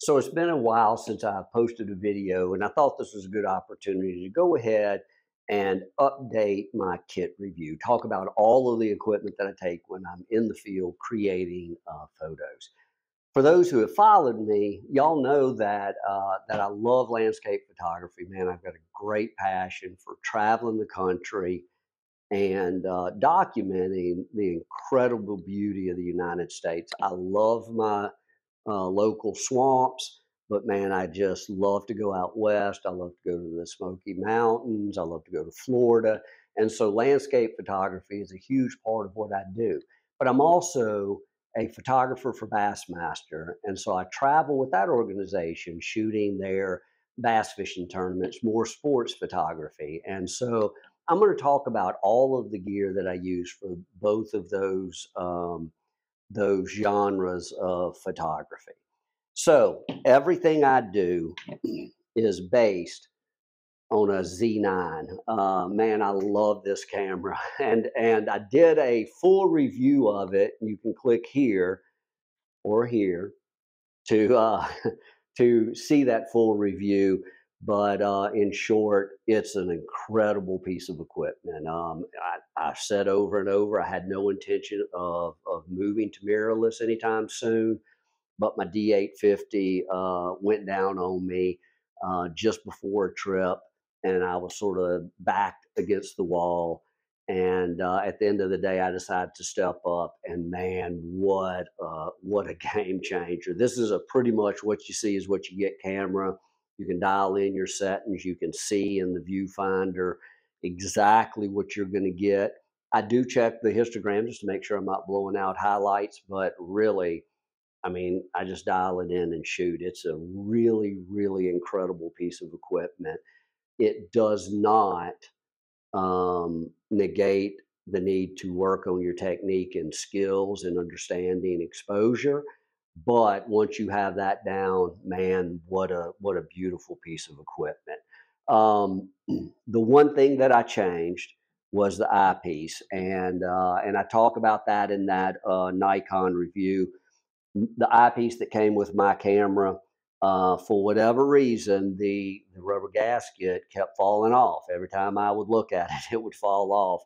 So it's been a while since I posted a video, and I thought this was a good opportunity to go ahead and update my kit review, talk about all of the equipment that I take when I'm in the field creating photos. For those who have followed me, y'all know that I love landscape photography. Man, I've got a great passion for traveling the country and documenting the incredible beauty of the United States. I love my local swamps. But man, I just love to go out west. I love to go to the Smoky Mountains. I love to go to Florida. And so landscape photography is a huge part of what I do. But I'm also a photographer for Bassmaster. And so I travel with that organization shooting their bass fishing tournaments, more sports photography. And so I'm going to talk about all of the gear that I use for both of those genres of photography. So everything I do is based on a Z9. Man, I love this camera, and I did a full review of it. You can click here or here to to see that full review. But in short, it's an incredible piece of equipment. I've said over and over, I had no intention of moving to mirrorless anytime soon, but my D850 went down on me just before a trip, and I was sort of backed against the wall. And at the end of the day, I decided to step up, and man, what a game changer! This is a pretty much what you see is what you get camera. You can dial in your settings. You can see in the viewfinder exactly what you're going to get. I do check the histogram just to make sure I'm not blowing out highlights, but really, I mean, I just dial it in and shoot. It's a really, really incredible piece of equipment. It does not negate the need to work on your technique and skills and understanding exposure. But once you have that down, man, what a beautiful piece of equipment. The one thing that I changed was the eyepiece, and I talk about that in that Nikon review. The eyepiece that came with my camera, for whatever reason, the rubber gasket kept falling off. Every time I would look at it, it would fall off.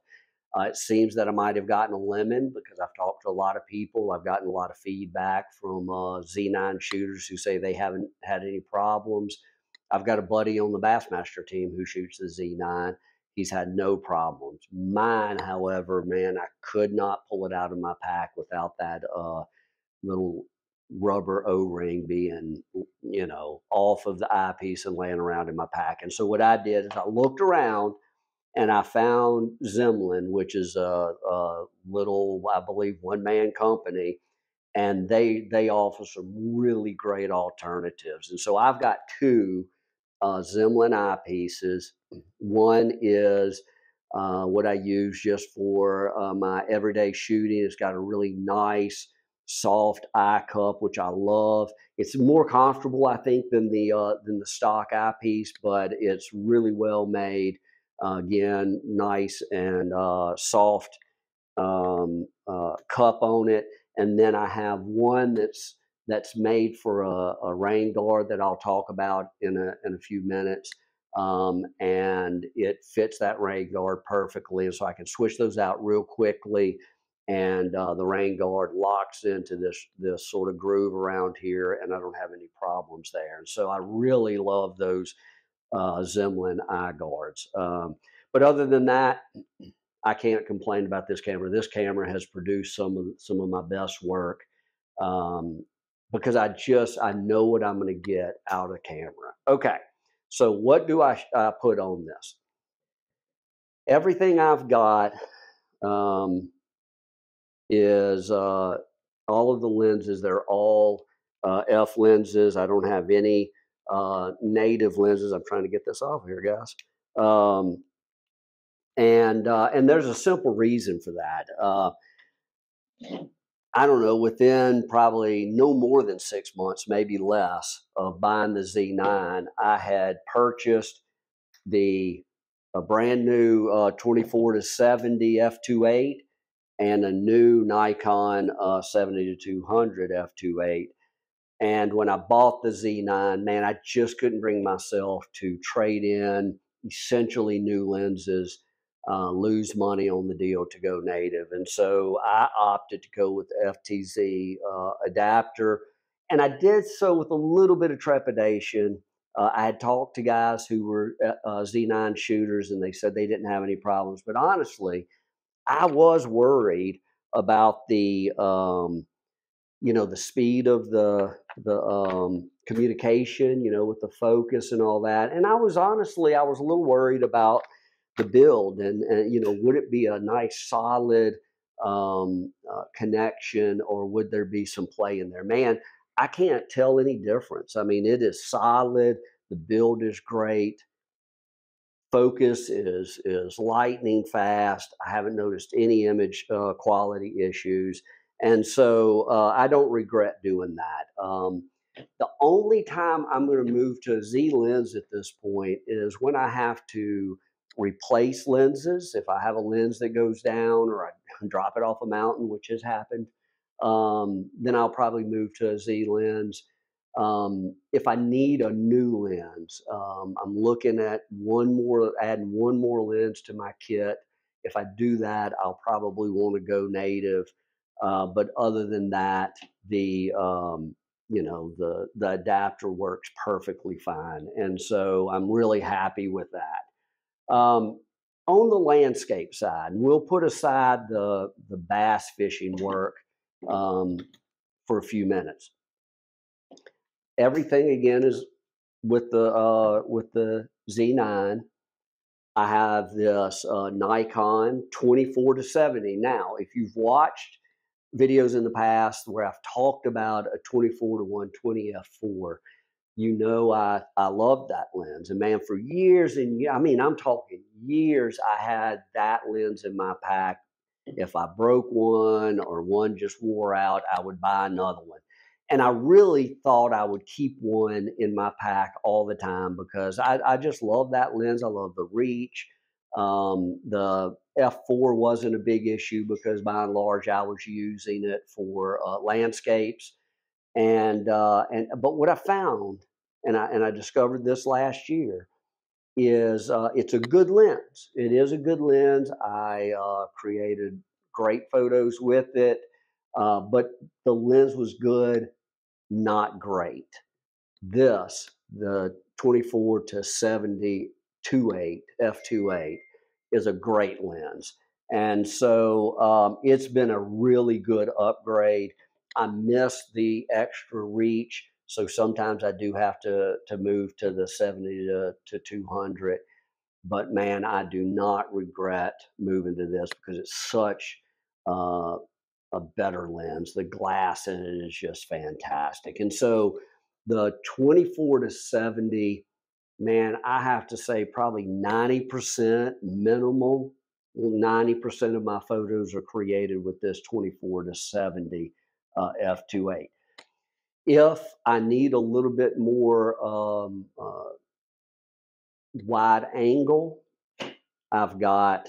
It seems that I might have gotten a lemon because I've talked to a lot of people. I've gotten a lot of feedback from Z9 shooters who say they haven't had any problems. I've got a buddy on the Bassmaster team who shoots the Z9. He's had no problems. Mine, however, man, I could not pull it out of my pack without that little rubber O-ring being, off of the eyepiece and laying around in my pack. And so what I did is I looked around and I found Zemlin, which is a little, I believe, one-man company, and they offer some really great alternatives. And so I've got two Zemlin eyepieces. One is what I use just for my everyday shooting. It's got a really nice, soft eye cup, which I love. It's more comfortable, I think, than the stock eyepiece, but it's really well made. Again, nice and soft cup on it. And then I have one that's made for a rain guard that I'll talk about in a few minutes. And it fits that rain guard perfectly. And so I can switch those out real quickly. And the rain guard locks into this sort of groove around here, and I don't have any problems there. And so I really love those Zemlin eye guards. But other than that, I can't complain about this camera. This camera has produced some of my best work because I know what I'm going to get out of camera. Okay, so what do I put on this? Everything I've got is all of the lenses. They're all F lenses. I don't have any native lenses. I'm trying to get this off here, guys. And there's a simple reason for that. I don't know, within probably no more than 6 months, maybe less, of buying the Z9, I had purchased a brand new 24 to 70 f2.8 and a new Nikon 70 to 200 f2.8. And when I bought the Z9, man, I just couldn't bring myself to trade in essentially new lenses, lose money on the deal to go native. And so I opted to go with the FTZ adapter. And I did so with a little bit of trepidation. I had talked to guys who were Z9 shooters, and they said they didn't have any problems. But honestly, I was worried about the speed of the communication, with the focus and all that. And I was a little worried about the build and would it be a nice solid connection, or would there be some play in there? Man, I can't tell any difference. I mean, it is solid. The build is great. Focus is lightning fast. I haven't noticed any image quality issues, and so I don't regret doing that. The only time I'm going to move to a Z lens at this point is when I have to replace lenses. If I have a lens that goes down, or I drop it off a mountain, which has happened, then I'll probably move to a Z lens. If I need a new lens, I'm looking at adding one more lens to my kit. If I do that, I'll probably want to go native. But other than that, the adapter works perfectly fine, and so I'm really happy with that. On the landscape side, we'll put aside the bass fishing work for a few minutes. Everything again is with the Z9. I have this Nikon 24-70. Now, if you've watched videos in the past where I've talked about a 24-120 f4, I love that lens. And man, for years and I mean, I'm talking years, I had that lens in my pack. If I broke one or one just wore out, I would buy another one. And I really thought I would keep one in my pack all the time because I just love that lens. I love the reach. The f4 wasn't a big issue because by and large I was using it for landscapes. But what I found, and I discovered this last year, is it's a good lens. It is a good lens. I created great photos with it, but the lens was good, not great. The 24-70 2.8 f2.8 is a great lens, and so it's been a really good upgrade. I miss the extra reach, so sometimes I do have to move to the 70 to 200. But man, I do not regret moving to this because it's such uh, a better lens. The glass in it is just fantastic. And so the 24-70, man, I have to say probably 90% minimum. 90% of my photos are created with this 24-70 f2.8. If I need a little bit more wide angle, I've got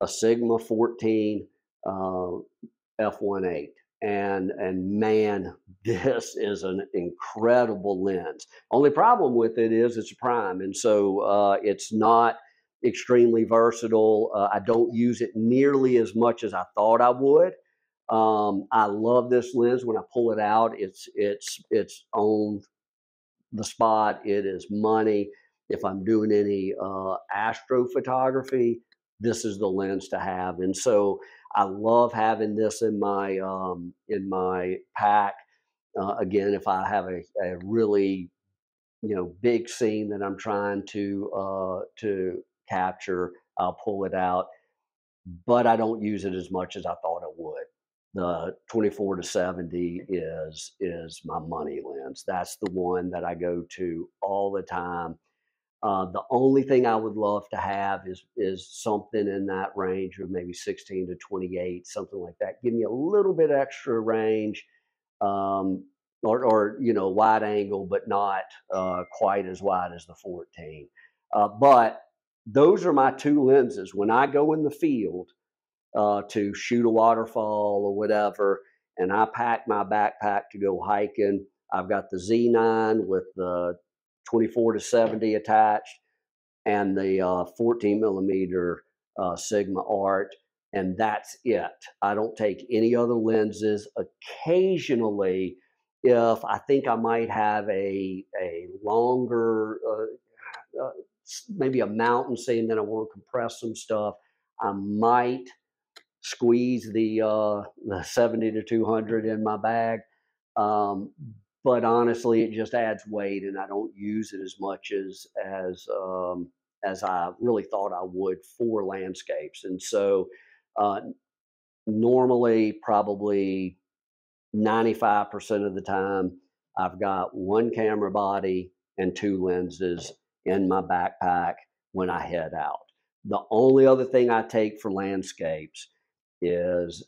a Sigma 14 f1.8, and man, this is an incredible lens. Only problem with it is it's a prime, and so it's not extremely versatile. I don't use it nearly as much as I thought I would. I love this lens. When I pull it out, it's on the spot. It is money. If I'm doing any astrophotography, this is the lens to have. And so I love having this in my pack. Again, if I have a really big scene that I'm trying to capture, I'll pull it out. But I don't use it as much as I thought I would. The 24-70 is my money lens. That's the one that I go to all the time. The only thing I would love to have is something in that range of maybe 16-28, something like that. Give me a little bit extra range, or wide angle, but not quite as wide as the 14. But those are my two lenses. When I go in the field to shoot a waterfall or whatever, and I pack my backpack to go hiking. I've got the Z9 with the 24 to 70 attached and the 14 millimeter Sigma Art, and that's it. I don't take any other lenses. Occasionally, if I think I might have a longer, maybe a mountain scene that I want to compress some stuff, I might squeeze the 70 to 200 in my bag. Um, but honestly, it just adds weight, and I don't use it as much as I really thought I would for landscapes. And so, uh, normally, probably 95% of the time, I've got one camera body and two lenses in my backpack when I head out. The only other thing I take for landscapes is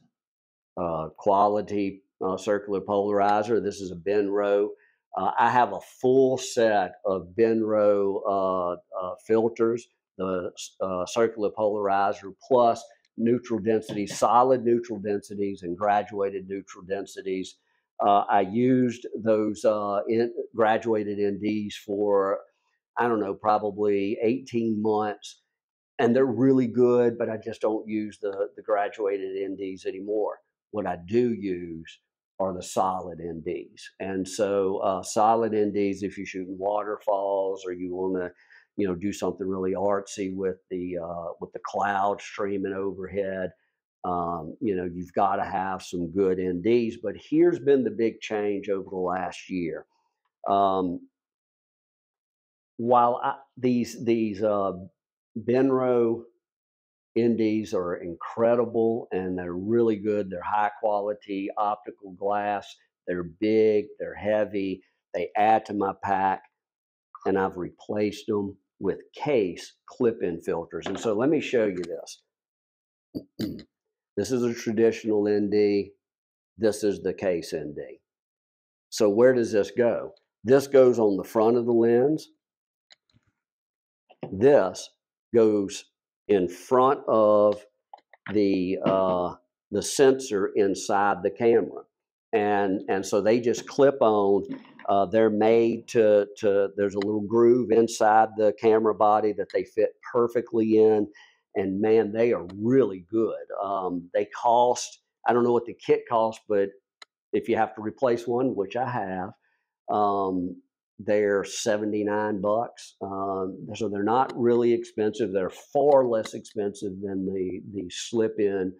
quality circular polarizer. This is a Benro. I have a full set of Benro filters, the circular polarizer plus neutral densities, solid neutral densities, and graduated neutral densities. I used those graduated NDs for, I don't know, probably 18 months, and they're really good, but I just don't use the graduated NDs anymore. What I do use are the solid NDs, and so solid NDs. If you're shooting waterfalls or you want to, do something really artsy with the cloud streaming overhead, you've got to have some good NDs. But here's been the big change over the last year. Um, while these Benro NDs are incredible and they're really good. They're high quality optical glass. They're big, they're heavy, they add to my pack, and I've replaced them with case clip-in filters. And so let me show you this. This is a traditional ND. This is the case ND. So where does this go? This goes on the front of the lens. This goes in front of the sensor inside the camera, and so they just clip on. They're made to. There's a little groove inside the camera body that they fit perfectly in, and man, they are really good. They cost. I don't know what the kit costs, but if you have to replace one, which I have, they're $79. So they're not really expensive. They're far less expensive than the slip-in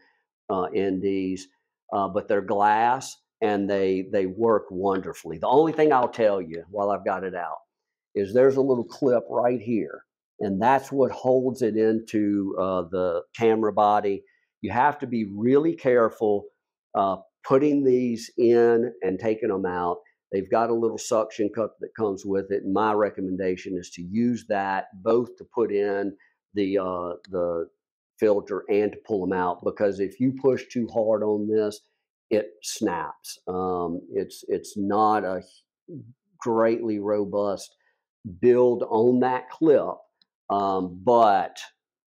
NDs, but they're glass and they work wonderfully. The only thing I'll tell you while I've got it out is there's a little clip right here, and that's what holds it into the camera body. You have to be really careful putting these in and taking them out. They've got a little suction cup that comes with it. And my recommendation is to use that both to put in the filter and to pull them out, because if you push too hard on this, it snaps. It's not a greatly robust build on that clip, but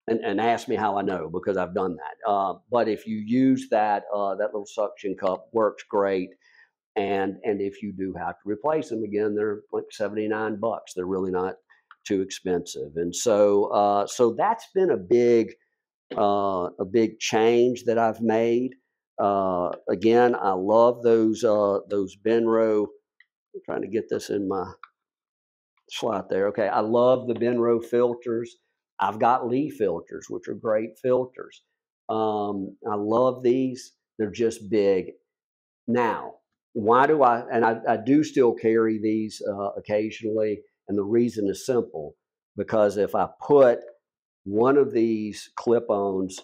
and ask me how I know, because I've done that. But if you use that that little suction cup, works great. And if you do have to replace them again, they're like $79. They're really not too expensive. And so so that's been a big change that I've made. Again, I love those Benro. I'm trying to get this in my slot there. Okay, I love the Benro filters. I've got Lee filters, which are great filters. I love these. They're just big. Now, why do I do still carry these occasionally, and the reason is simple, because if I put one of these clip-ons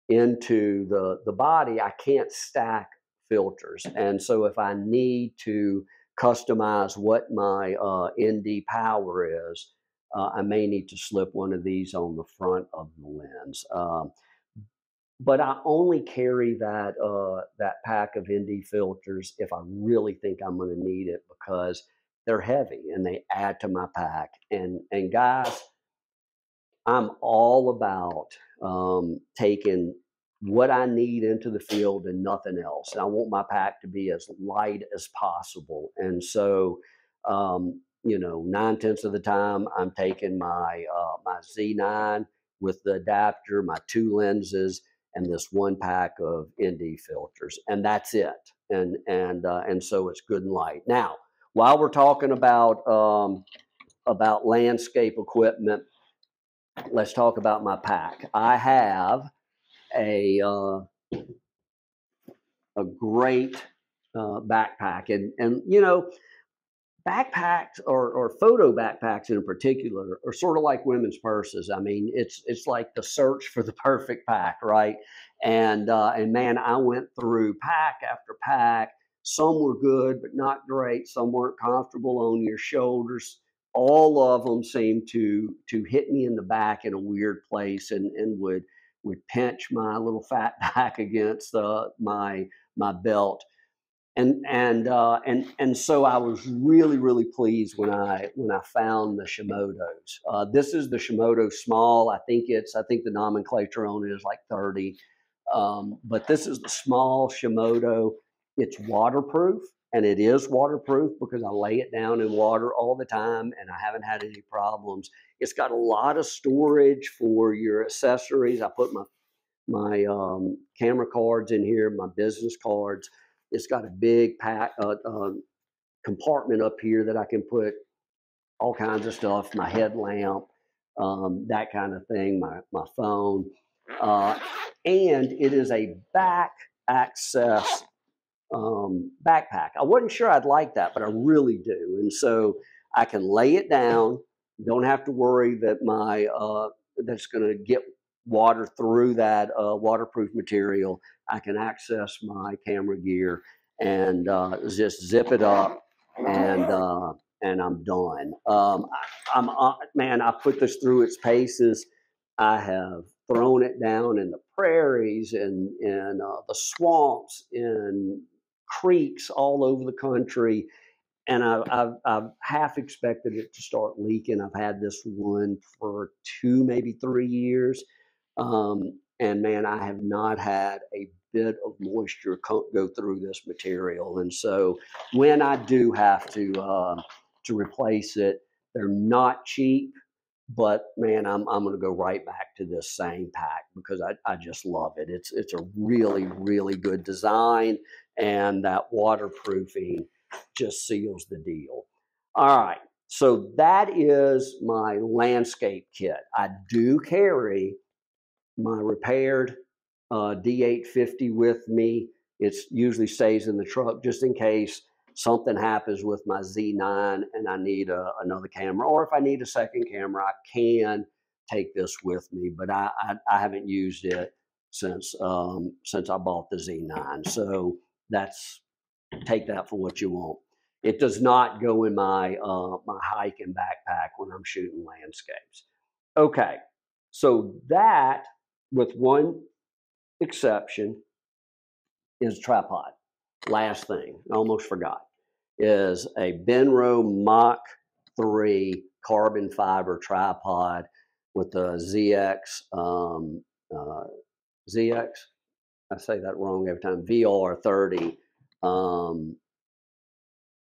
into the body, I can't stack filters. And so if I need to customize what my ND power is, I may need to slip one of these on the front of the lens. But I only carry that pack of ND filters if I really think I'm going to need it, because they're heavy and they add to my pack. And guys, I'm all about taking what I need into the field and nothing else. And I want my pack to be as light as possible. And so, you know, 9/10 of the time, I'm taking my Z9 with the adapter, my 2 lenses, and this 1 pack of ND filters, and that's it. And so it's good and light. Now, while we're talking about landscape equipment, let's talk about my pack. I have a great backpack, and you know, backpacks or photo backpacks in particular are sort of like women's purses. I mean, it's like the search for the perfect pack, right? And man, I went through pack after pack. Some were good, but not great. Some weren't comfortable on your shoulders. All of them seemed to hit me in the back in a weird place, and would pinch my little fat back against my belt. And so I was really pleased when I found the Shimoda's. This is the Shimoda small. I think the nomenclature on it is like 30, but this is the small Shimoda. It's waterproof, and it is waterproof because I lay it down in water all the time, and I haven't had any problems. It's got a lot of storage for your accessories. I put my camera cards in here, my business cards. It's got a big compartment up here that I can put all kinds of stuff, my headlamp, that kind of thing, my phone. And it is a back access backpack. I wasn't sure I'd like that, but I really do. And so I can lay it down, don't have to worry that that's going to get water through that waterproof material. I can access my camera gear and just zip it up, and I'm done. Man, I put this through its paces. I have thrown it down in the prairies and the swamps and creeks all over the country. And I've half expected it to start leaking. I've had this one for 2, maybe 3 years. And man, I have not had a bit of moisture go through this material. And so when I do have to replace it, they're not cheap, but man, I'm going to go right back to this same pack because I just love it. It's a really good design, and that waterproofing just seals the deal. All right. So that is my landscape kit. I do carry my repaired D850 with me. It usually stays in the truck just in case something happens with my Z9 and I need another camera, or if I need a second camera, I can take this with me. But I haven't used it since I bought the Z9. So take that for what you want. It does not go in my my hiking backpack when I'm shooting landscapes. Okay, so that, with one exception, is tripod. Last thing, I almost forgot, is a Benro Mach 3 carbon fiber tripod with a ZX, I say that wrong every time, VR30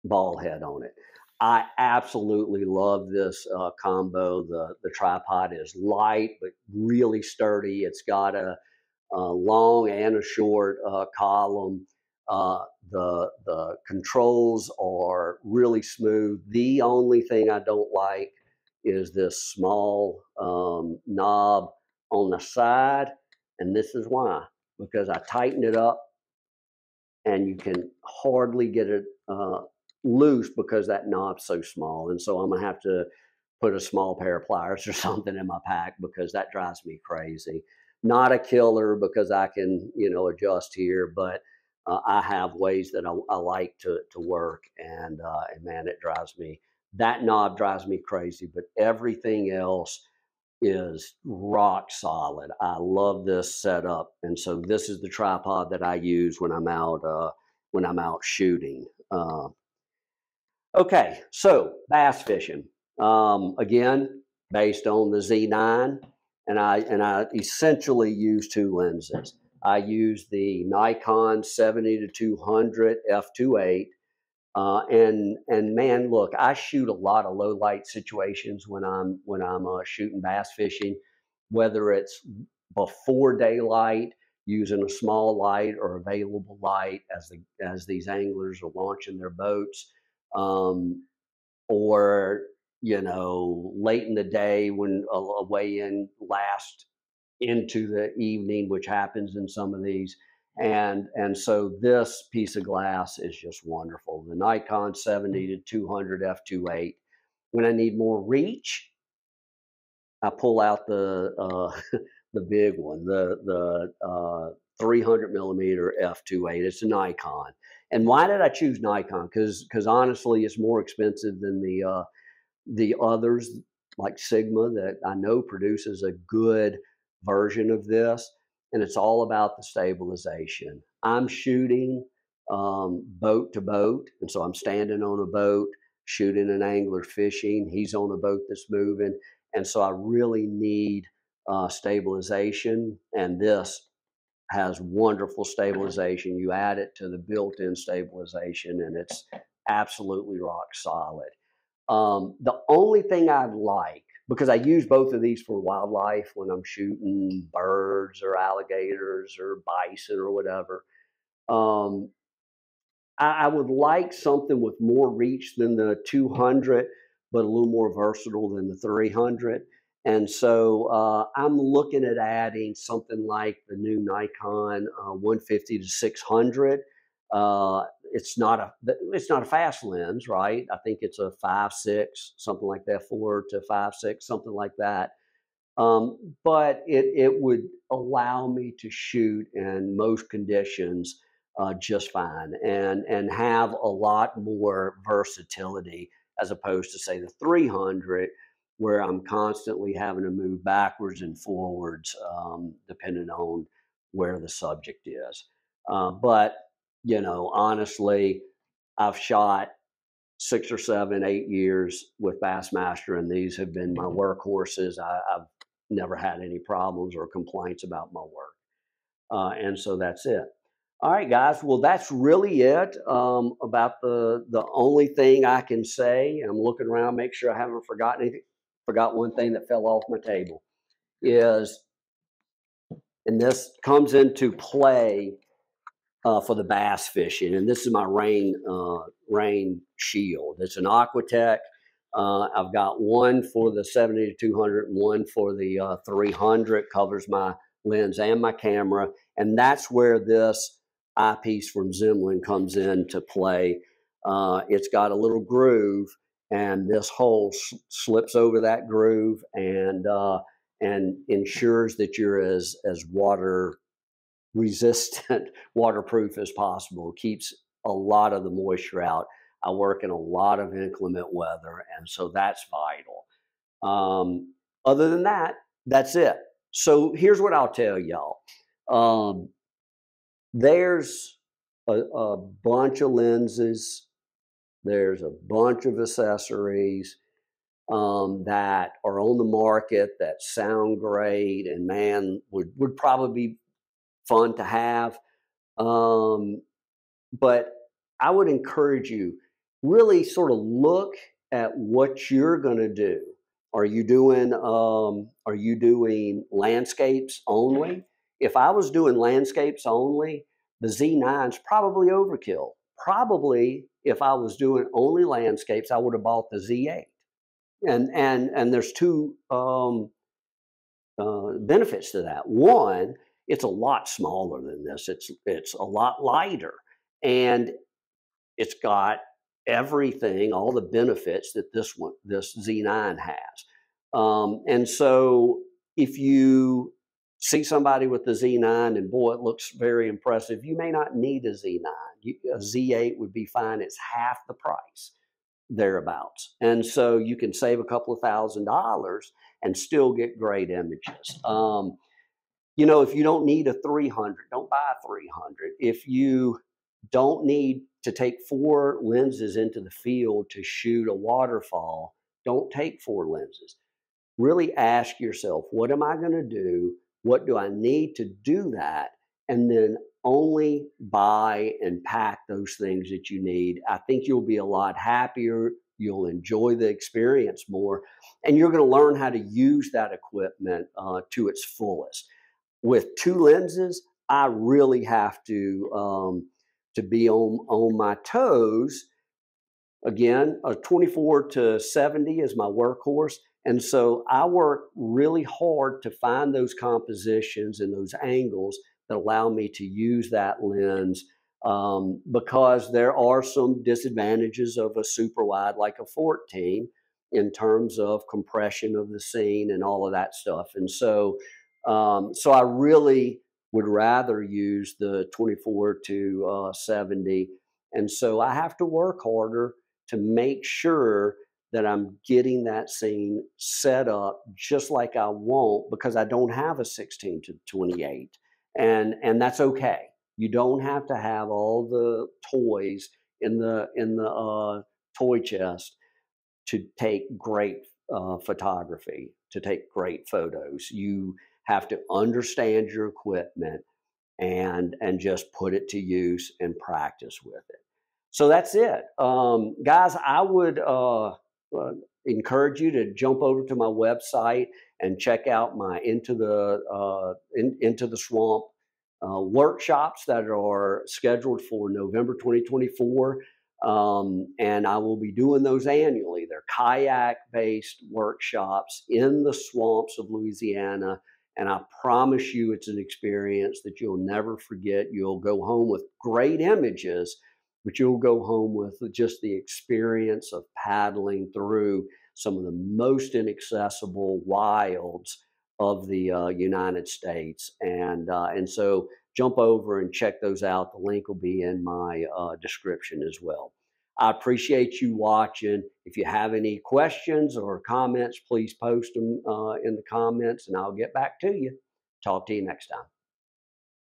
ball head on it. I absolutely love this combo. The tripod is light but really sturdy. It's got a long and a short column. The controls are really smooth. The only thing I don't like is this small knob on the side, and this is why, because I tighten it up and you can hardly get it loose because that knob's so small. And so I'm gonna have to put a small pair of pliers or something in my pack because that drives me crazy. Not a killer because I can, adjust here, but I have ways that I like to work, and man, that knob drives me crazy, but everything else is rock solid. I love this setup, and so this is the tripod that I use when I'm out shooting. Okay, so bass fishing. Again, based on the Z9, and I essentially use 2 lenses. I use the Nikon 70 to 200 f2.8. And man, look, I shoot a lot of low light situations when I'm shooting bass fishing, whether it's before daylight using a small light or available light as these anglers are launching their boats, um, or late in the day when a weigh-in lasts into the evening, which happens in some of these. And so this piece of glass is just wonderful. The Nikon 70 to 200 f2.8. When I need more reach, I pull out the the big one, the 300 millimeter f2.8. It's a Nikon. And why did I choose Nikon? Because honestly, it's more expensive than the others like Sigma that I know produces a good version of this, and it's all about the stabilization. I'm shooting boat to boat, and so I'm standing on a boat, shooting an angler fishing. He's on a boat that's moving, and so I really need stabilization, and this has wonderful stabilization. You add it to the built-in stabilization, and it's absolutely rock solid. The only thing I'd like, because I use both of these for wildlife when I'm shooting birds or alligators or bison or whatever, um, I would like something with more reach than the 200, but a little more versatile than the 300. And so I'm looking at adding something like the new Nikon 150 to 600. It's not a fast lens, right? I think it's a 5.6, something like that, 4 to 5.6, something like that. But it would allow me to shoot in most conditions just fine and have a lot more versatility as opposed to, say, the 300, where I'm constantly having to move backwards and forwards depending on where the subject is. But, honestly, I've shot 6 or 7, 8 years with Bassmaster, and these have been my workhorses. I've never had any problems or complaints about my work. And so that's it. All right, guys. Well, that's really it about the only thing I can say. I'm looking around, make sure I haven't forgotten anything. Forgot one thing that fell off my table is, and this comes into play for the bass fishing, and this is my rain shield. It's an Aquatech. I've got one for the 70 to 200 and one for the 300. Covers my lens and my camera, and that's where this eyepiece from Zemlin comes into play. It's got a little groove, and this hole slips over that groove and ensures that you're as water resistant, waterproof as possible. Keeps a lot of the moisture out. I work in a lot of inclement weather, and so that's vital. Other than that, that's it. So here's what I'll tell y'all. There's a bunch of lenses. There's a bunch of accessories that are on the market that sound great and man would probably be fun to have. But I would encourage you really sort of look at what you're going to do. Are you doing landscapes only? If I was doing landscapes only, the Z9 is probably overkill. Probably if I was doing only landscapes, I would have bought the Z8. And there's two benefits to that. One, it's a lot smaller than this. It's a lot lighter, and it's got everything, all the benefits that this Z9 has. And so, if you see somebody with the Z9 and boy, it looks very impressive, you may not need a Z9. A Z8 would be fine. It's half the price, thereabouts, and so you can save a couple of $1,000s and still get great images. If you don't need a 300, don't buy a 300. If you don't need to take 4 lenses into the field to shoot a waterfall, don't take 4 lenses. Really ask yourself, what am I going to do? What do I need to do that? and then only buy and pack those things that you need. I think you'll be a lot happier. You'll enjoy the experience more, and you're going to learn how to use that equipment to its fullest. With two lenses, I really have to be on my toes. Again, a 24 to 70 is my workhorse. And so I work really hard to find those compositions and those angles that allow me to use that lens, because there are some disadvantages of a super wide like a 14 in terms of compression of the scene and all of that stuff. And so I really would rather use the 24 to 70. And so I have to work harder to make sure that I'm getting that scene set up just like I want, because I don't have a 16 to 28. And that's okay. You don't have to have all the toys in the toy chest to take great photography, to take great photos. You have to understand your equipment and just put it to use and practice with it. So that's it. Guys, I would encourage you to jump over to my website and check out my Into the Swamp workshops that are scheduled for November 2024. And I will be doing those annually. They're kayak-based workshops in the swamps of Louisiana. And I promise you it's an experience that you'll never forget. You'll go home with great images, but you'll go home with just the experience of paddling through some of the most inaccessible wilds of the United States. And so jump over and check those out. The link will be in my description as well. I appreciate you watching. If you have any questions or comments, please post them in the comments and I'll get back to you. Talk to you next time.